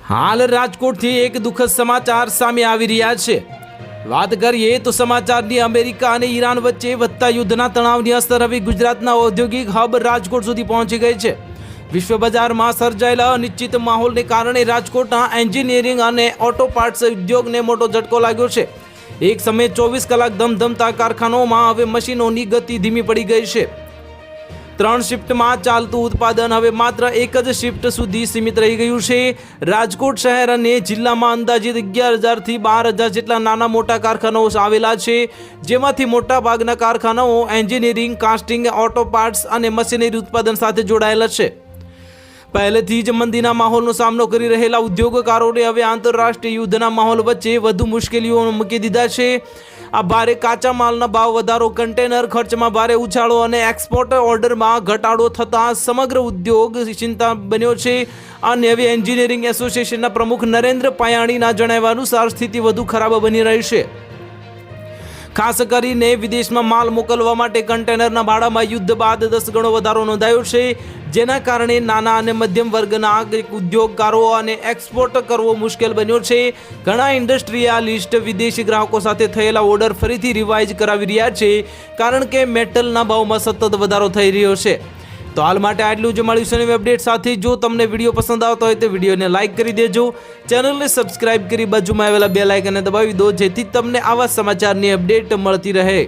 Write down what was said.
હાલ રાજકોટથી એક દુઃખદ સમાચાર સામે આવી રહ્યા છે। વાત કરીએ તો સમાચારની અમેરિકા અને ઈરાન વચ્ચે વધતા યુદ્ધના તણાવની અસર હવે ગુજરાતના ઔદ્યોગિક હબ રાજકોટ સુધી પહોંચી ગઈ છે। વિશ્વ બજારમાં સર્જાયેલા અનિશ્ચિત માહોલને કારણે રાજકોટના એન્જિનિયરિંગ અને ઓટો પાર્ટ્સ ઉદ્યોગને મોટો ઝટકો લાગ્યો છે। એક સમયે 24 કલાક ધમધમતા કારખાનાઓમાં હવે મશીનોની ગતિ ધીમી પડી ગઈ છે। 3 શિફ્ટમાં ચાલતું ઉત્પાદન હવે માત્ર એક જ શિફ્ટ સુધી સીમિત રહી ગયું છે। રાજકોટ શહેર અને જિલ્લામાં અંદાજિત 11,000 થી 12,000 જેટલા નાના મોટા કારખાનાઓ આવેલા છે, જેમાંથી મોટા ભાગના કારખાનાઓ એન્જિનિયરિંગ, કાસ્ટિંગ, ઓટો પાર્ટ્સ અને મશીનરી ઉત્પાદન સાથે જોડાયેલા છે। પહેલેથી જ મંદીના માહોલનો સામનો કરી રહેલા ઉદ્યોગકારોને હવે આંતરરાષ્ટ્રીય યુદ્ધના માહોલ વચ્ચે વધુ મુશ્કેલીઓ મૂકી દીધા છે। આ ભારે કાચા માલના ભાવ વધારો, કન્ટેનર ખર્ચમાં ભારે ઉછાળો અને એક્સપોર્ટ ઓર્ડરમાં ઘટાડો થતાં સમગ્ર ઉદ્યોગ ચિંતા બન્યો છે। અને હવે એન્જિનિયરિંગ એસોસિએશનના પ્રમુખ નરેન્દ્ર પાયાણીના જણાવ્યા અનુસાર સ્થિતિ વધુ ખરાબ બની રહી છે। ખાસ કરીને વિદેશમાં માલ મોકલવા માટે કન્ટેનરના ભાડામાં યુદ્ધ બાદ 10 ગણો વધારો નોંધાયો છે, જેના કારણે નાના અને મધ્યમ વર્ગના ઉદ્યોગકારો અને એક્સપોર્ટ કરવો મુશ્કેલ બન્યો છે। ઘણા ઇન્ડસ્ટ્રીયાલિસ્ટ વિદેશી ગ્રાહકો સાથે થયેલા ઓર્ડર ફરીથી રિવાઇઝ કરાવી રહ્યા છે, કારણ કે મેટલના ભાવમાં સતત વધારો થઈ રહ્યો છે। તો હાલ માટે આટલું જ। મળીશું નવી અપડેટ સાથે। જો તમને વિડીયો પસંદ આવતો હોય તો વિડીયોને લાઇક કરી દેજો, ચેનલને સબસ્ક્રાઇબ કરી બાજુમાં આવેલા બેલ આઇકનને દબાવી દો, જેથી તમને આવા સમાચારની અપડેટ મળતી રહે।